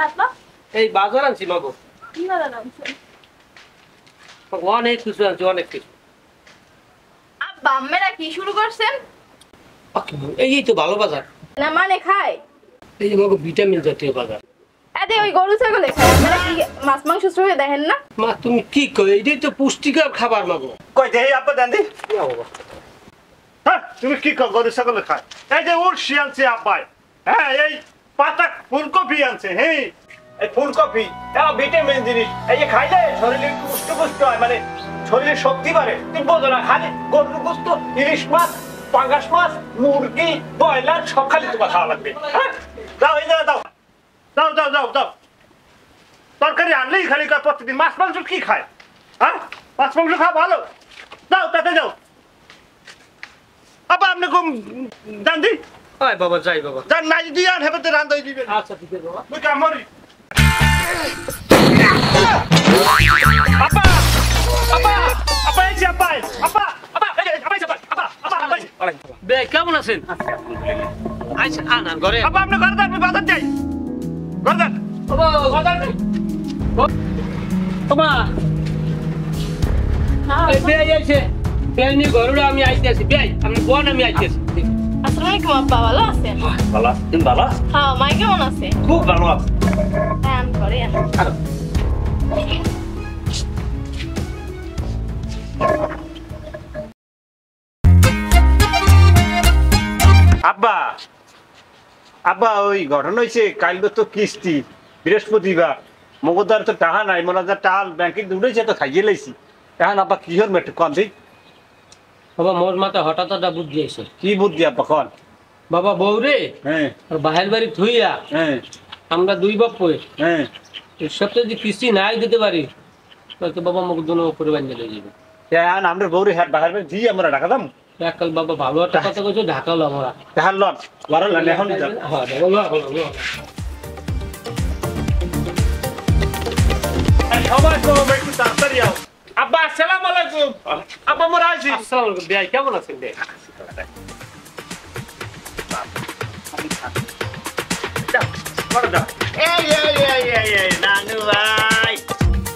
আপা এই বাজার আনছি মাগো। কি বাজার আনছেন? অনেক কিছু আনছি, অনেক কিছু। আব্বা আম্মেরা কি শুরু করছেন? এই তো ভালো বাজার। না মানে খায়? এই যে মাগো ভিটামিন জাতীয় বাজার। এতে ওই গরু ছাগলে খায়, আপনারা কি মাছ মাংস শুয়ে দেখেন না? মা তুমি কি কই? এইটাই তো পুষ্টিকর খাবার মাগো। কই দেই আব্বা দেন দি। বাবা হ্যাঁ তুমি কি কর গরু ছাগলে খায়? এই যে উড়শি আনছে আব্বাই। হ্যাঁ এই পাতা ফুলকপি আনছে। হ্যাঁ এই ফুলকপি এটা ভিটামিন জিনিস। এই যে খাইলে শরীরে পুষ্ট হয়, মানে শরীরে শক্তি বাড়ে। তুমি বোঝো না, খালি গরুর গোশত, ইলিশ মাছ, পাঙ্গাস মাছ, মুরগি, ব্রয়লার সব খালি তোমার খাওয়া লাগবে। হ্যাঁ দাও এই দাও দাও দাও দাও দাও দাও। তরকারি আনলেই খালি কয় প্রতিদিন। মাছ মাংস কি খায়? হ্যাঁ মাছ মাংস খাওয়া ভালো। দাও তাতে যাও। আবার আপনি কম জান দি। আয় বাবা যাই বাবা। জান নাই দিয়ে আর হেবেতে রান দই দিবেন। আচ্ছা ঠিক আছে বাবা। তুই কামড়ি। আপা আপা আপা এই যে আপা আপা আপা এই যে আপা আপা আপা আপা বে কেমন আছেন? আচ্ছা আনা ঘরে। আপা আপনি ঘরে যান, বাজার যাই। ঘরে যান। বাবা বাজার যাই। বাবা এই বে আইছে। বে নি ঘরে আমি আইতেছি। বে আমি কোন আমি আইতেছি। আসসালামু আলাইকুম আব্বা, ভালো আছেন? ভালো তুমি ভালো? হ্যাঁ, মাই কেমন আছে? খুব ভালো আছে। হ্যাঁ আমি ঘরে আছি। আব্বা আব্বা ওই ঘটনা হয়েছে, কাল তো কিস্তি বৃহস্পতিবার, মগদার তো টাকা নাই, মনে হয় টাল ব্যাংকে উঠেছে তো খাইয়ে লাইছি। এখন আব্বা কি হর মেট্রিক কন দিই। বাবা মোর মাথা হঠাৎ একটা বুদ্ধি আইছে। কি বুদ্ধি আব্বা কন? বাবা বউরে হ্যাঁ আর বাহির বাড়ি থুইয়া হ্যাঁ আমরা দুই বাপ কই হ্যাঁ এর সপ্তাহে যদি কিস্তি নাই দিতে পারি তো বাবা মুখ দুনো উপরে বানিয়ে লয়ে যাবে। এখন আমরা বউরে হাট বাহার দিয়ে আমরা টাকা দাম এককাল বাবা ভালো একটা কথা কইছো, ঢাকালো আমরা টাকা লন বারো লন এখন হ্যাঁ বাবা সবাই সবাই একটু তাড়াতাড়ি আও। আব্বা আসসালামু আলাইকুম। আব্বা মোরা আছি। আসসালামু আলাইকুম। ভাই কেমন আছেন? বে ঘরে যাও। এই নানু ভাই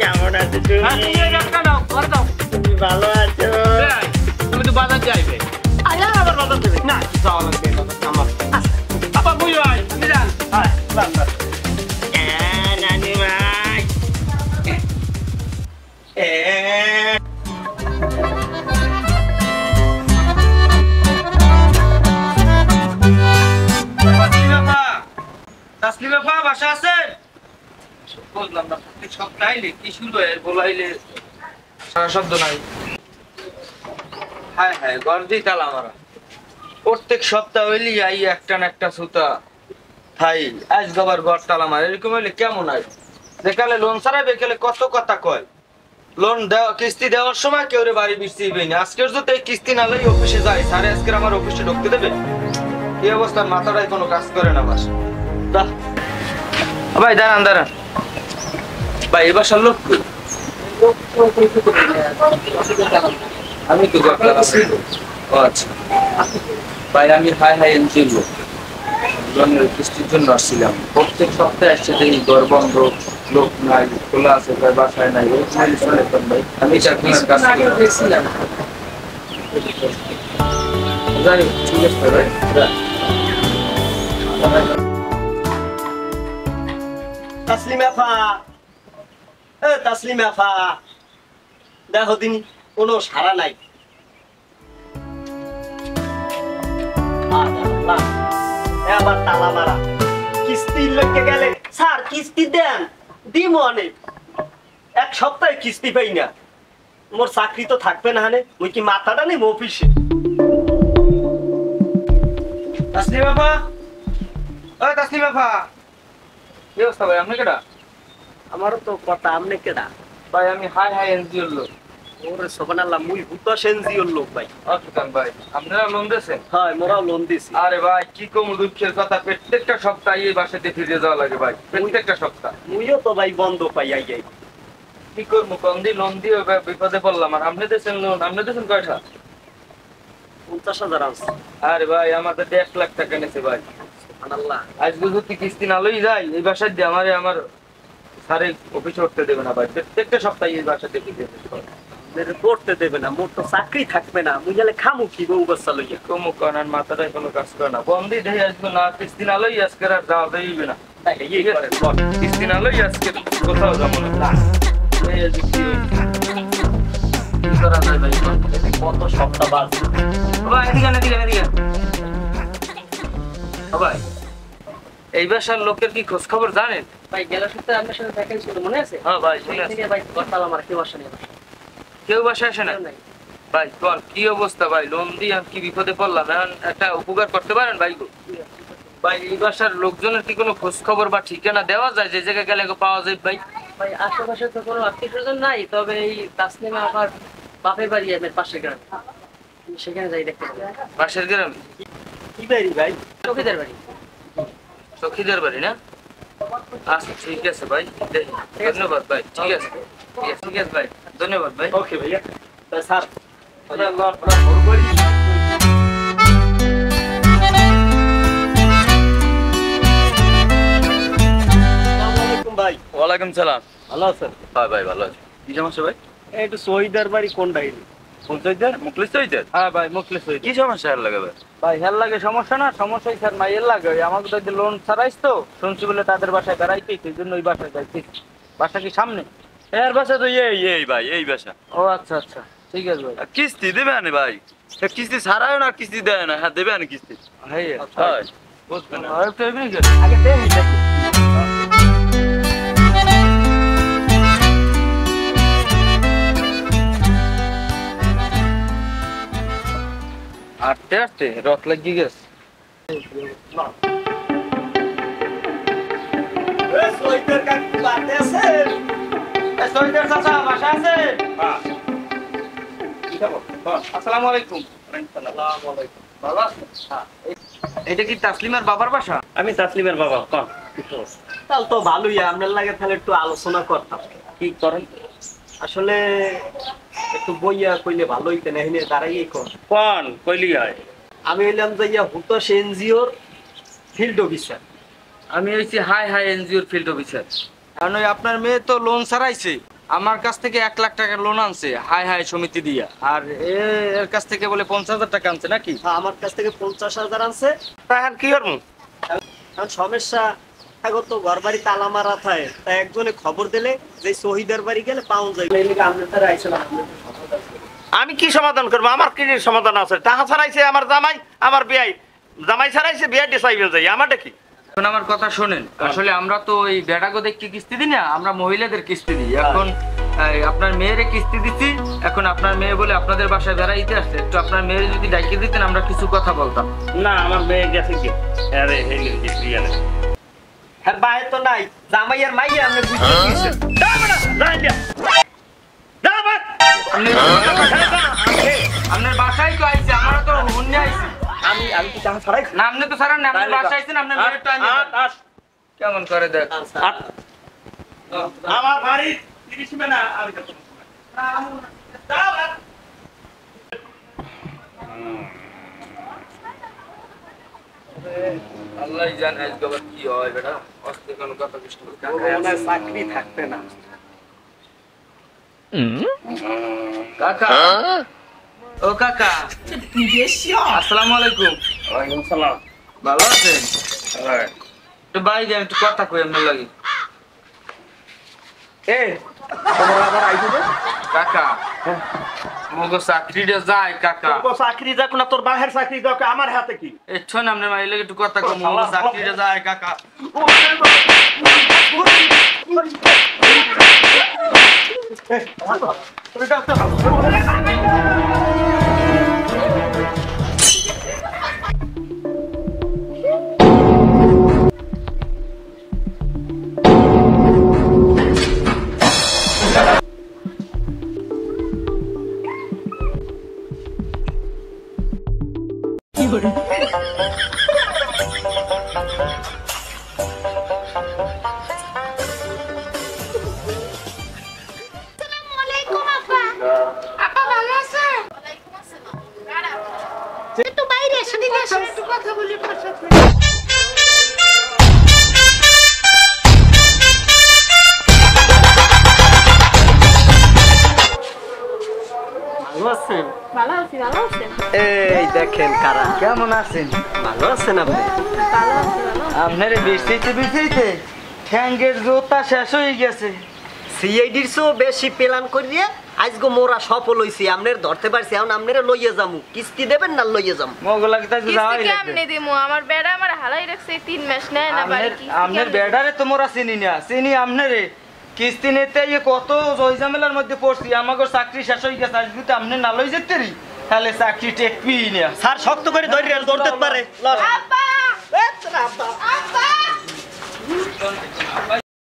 কেমন আছো তুমি? তুমি ভালো আছো? তুমি তো বাজার যাইবে। আয়া আবার বাজার দেবে না যাওয়া লাগবে আমার। আপা বুঝো আমি যান। হ্যাঁ লান লান। নানু ভাই তাসলিমা ফা বাসা আছেন? বললাম না প্রত্যেক সপ্তাহে কি শুরু হয় বলাইলে সারা শব্দ নাই। হ্যাঁ হ্যাঁ গর্জি তালা মারা প্রত্যেক সপ্তাহ হইলি আই একটা না একটা সুতা হাই আজ গবার ঘর তালা মারা এরকম হইলে কেমন হয়? দেখালে লোন ছাড়াই বেকালে কত কথা কয়। লোন দেওয়া কিস্তি দেওয়ার সময় কেউ রে বাড়ি বৃষ্টি না। আজকের যদি এই কিস্তি না লই অফিসে যাই, স্যারে আজকের আমার অফিসে ঢুকতে দেবে? এই অবস্থার মাথাটাই কোনো কাজ করে না বাস। ভাই দাঁড়ান দাঁড়ান ভাই, এ বাসার লোক কই? আমি তো আচ্ছা ভাই, আমি হাই হাই এনজিওর লোক, লোনের কিস্তির জন্য আসছিলাম। প্রত্যেক সপ্তাহে আসছে দেখি ঘর বন্ধ, লোক নাই, খোলা আছে ভাই, বাসায় নাই। ভাই আমি চাকরির কাজ করেছিলাম। যাই হোক, ঠিক আছে ভাই। তাসলিমা ফা, তাসলিমা ফা, দেখো দিন কোনো সারা নাই। আবার তালা মারা। কিস্তির লোককে গেলে স্যার কিস্তি দেন, দিম অনেক। এক সপ্তাহে কিস্তি পাই না, মোর চাকরি তো থাকবে না। হানে ওই কি মাথাটা নেই অফিসে। তাসলিমা ফা, ও তাসলিমা ফা, কি অবস্থা ভাই? আপনি কেডা? আমারও তো কথা, আমনে কেডা? ভাই আমি হাই হাই এনজিওর লোক। ওরে সবনাল্লাহ, মুই ভূতা সেনজিওর লোক ভাই। অসুখান ভাই, আপনারা লোন দিয়েছেন? হয়, মোরাও লোন দিছি। আরে ভাই কি কম দুঃখের কথা, প্রত্যেকটা সপ্তাহে এই বাসাতে ফিরে যাওয়া লাগে ভাই, প্রত্যেকটা সপ্তাহ। মুইও তো ভাই বন্ধ পাই আই যাই। কি করবো, কম দিয়ে লোন দিয়ে বিপদে পড়লাম। আর আপনি দিয়েছেন লোন? আপনি দিয়েছেন কয়টা? 50,000 আছে। আরে ভাই আমাদের 1 লাখ টাকা নিয়েছে ভাই। সুবহানাল্লাহ। আজকে যদি কিস্তি না লই যাই এই বাসায় দিয়ে আমার স্যারে অফিসে উঠতে দেবে না ভাই, প্রত্যেকটা সপ্তাহে এই বাসায় দিয়ে কিস্তি শেষ করে। মেরে পড়তে দেবে না, মোর তো চাকরি থাকবে না, মুই গেলে খামু কি বউ বাচ্চা লইয়া। কমু কারণ মাথাটাই কোনো কাজ করে না, বন্ধই দেই আজকে না কিস্তি না লই আজকে আর যাওয়া দেইবে না। তাই এই করে বল। কিস্তি না লই আজকে কোথাও যাবো না। এই আজকে কি করা যায় ভাই? কত সপ্তাহ বাদ। ভাই এদিকে ভাই, এই বাসার লোকের কি খোঁজ খবর জানেন? ভাই গেল সপ্তাহে আপনার সাথে দেখা ছিল মনে আছে? হ্যাঁ ভাই মনে আছে। ভাই গতকাল আমার কেউ আসেনি। কেউ বাসায় আসে না ভাই? কোন কি অবস্থা ভাই, লোন দিয়ে আমি কি বিপদে পড়লাম, এখন একটা উপকার করতে পারেন ভাই গো? ভাই এই বাসার লোকজনের কি কোনো খোঁজ খবর বা ঠিকানা দেওয়া যায় যে জায়গায় গেলে পাওয়া যায় ভাই? ভাই আশেপাশে তো কোনো আত্মীয় স্বজন নাই, তবে এই তাসনিমা আমার বাপের বাড়ি আমার পাশের গ্রামে, সেখানে যাই দেখতে পাবো। পাশের গ্রামে? কি বাড়ি ভাই? চৌকিদার বাড়ি। চৌকিদার বাড়ি না? আচ্ছা ঠিক আছে ভাই, ধন্যবাদ ভাই। ঠিক আছে ভাই, ধন্যবাদ ভাই। ওকে ভাইয়া। স্যার ভাই ওয়ালাইকুম সালাম। ভালো আছেন? হ্যাঁ ভাই ভালো আছি। কি সমস্যা ভাই? একটু শহীদার বাড়ি কোনটাই মুখলিস চৌধুরী? হ্যাঁ ভাই মুখলিস চৌধুরী। কি সমস্যা এর লাগে ভাই? ভাই হেল লাগে সমস্যা না, সমস্যা স্যার মাই এর লাগে আমাকে তো লোন ছাড়াইছ তো শুনছি বলে তাদের বাসায় বেড়াইতে, সেই জন্য ওই বাসায় যাইছি। বাসা কি সামনে? এর বাসা তো এই ভাই এই বাসা। ও আচ্ছা আচ্ছা ঠিক আছে ভাই। কিস্তি দেবে না ভাই? কিস্তি ছাড়াও না, কিস্তি দেয় না। হ্যাঁ দেবে না কিস্তি। হ্যাঁ হয় বুঝবেন না। আর তো এমনি আগে দেখি দেখি। আটতে আটতে রথ লাগিয়ে গেছে। শহীদের কাকু বাড়িতে আছেন? শহীদের চাচা বাসা আছে? হ্যাঁ আসসালামু আলাইকুম। ভালো আছেন? এটা কি তাসলিমার বাবার বাসা? আমি তাসলিমের বাবা। কোন তাহলে তো ভালোই, আপনার লাগে তাহলে একটু আলোচনা করতাম। কি করেন? আসলে একটু বইয়া কইলে ভালো হইতে না, এখানে দাঁড়াই কর। কোন কইলি হয়? আমি হইলাম যাইয়া হুতোষ এনজিওর ফিল্ড অফিসার। আমি হইছি হাই এনজিওর ফিল্ড অফিসার। কারণ ওই আপনার মেয়ে তো লোন ছাড়াইছে, আমার কাছ থেকে 1 লাখ টাকার লোন আনছে হাই সমিতি দিয়া, আর এর কাছ থেকে বলে 50,000 টাকা আনছে নাকি? আমার কাছ থেকে 50,000 আনছে। তাহার কি করবো? এখন সমস্যা আগত ঘর বাড়ি তালা মারা থাকে, তাই একজনে খবর দিলে যে শহীদের বাড়ি গেলে পাউন যায়। আমি কি সমাধান করবো? আমার কি সমাধান আছে? টাকা ছাড়াইছে আমার জামাই, আমার জামাই ছাড়াইছে, বিয়া ডিসাইবেল যাই, আমারটা কি? এখন আমার কথা শোনেন, আসলে আমরা তো ওই বেড়াগো দেখি কিস্তি দিই না, আমরা মহিলাদের কিস্তি দিই। এখন আপনার মেয়েরে কিস্তি দিচ্ছি, এখন আপনার মেয়ে বলে আপনাদের বাসায় বেড়াইতে আসছে, একটু আপনার মেয়ে যদি ডাকিয়ে দিতেন আমরা কিছু কথা বলতাম। না আমার মেয়ে গেছে কি? আরে হ্যাঁ বাইরে তো নাই, জামাইয়ার মাইয়া আপনি বুঝতে দিয়েছেন। আপনার বাসায় তো আইছে, আমরা তো হুন্নে আইছি। আমি কি টাকা ছাড়াই? না আপনি তো ছাড়ান না, আপনার বাসায় আইছেন, আপনার মেয়ের টাইম কেমন করে দেখ। আমার বাড়ি 30 মিনিট আমি আল্লাহ জানে আজকে আবার কি হয় বেটা, অস্তে কোনো কথা কৃষ্ণ চাকরি থাকবে না। কাকা, ও কাকা, আসসালামু আলাইকুম। ওয়ালাইকুম সালাম। ভালো আছেন? একটু বাইরে একটু কথা কই আপনার লাগি। তোমার আবার আইছো যে? কাকা মগো চাকরিটা যায় কাকা। তোর চাকরি যাক না, তোর বাহের চাকরি যাক, আমার হাতে কি? এছন আপনার মাইর লাগে একটু কথা কই, মগো চাকরিটা যায় কাকা। একটু বাইরে এসে দিদি, একটু কথা বলি। আছেন? ভালো আছি, ভালো আছেন? এই দেখেন কারা। কেমন আছেন? ভালো আছেন আপনি? ভালো আছি, ভালো আছি। আপনারে বেশিতে ঠ্যাঙ্গের জোতা শেষ হয়ে গেছে। সিআইডির চেয়েও বেশি প্ল্যান করিয়ে আজকে মোরা সফল হইছি। আমনের ধরতে পারছি, এখন আমনেরে লইয়ে যামু। কিস্তি দেবেন না লইয়ে যামু? মগলা কি তাই কিস্তি যাওয়াই লাগবে। কেমনে দিমু? আমার বেড়া আমার হালাই রাখছে 3 মাস নেয় না বাড়ি কিস্তি আপনার কেমনে বেডারে তোমরা চিনি না, চিনি আপনারে কিস্তি নিতে ইয়ে কত জয়জামেলার মধ্যে পড়ছি। আমাকে চাকরি শেষ হয়ে গেছে, আজকে তো আপনি না লই যেতে রি, তাহলে চাকরি টেকবি না। স্যার শক্ত করে ধরে দৌড়তে পারে। লস। আব্বা! এ, তোর আব্বা। আব্বা! ভাই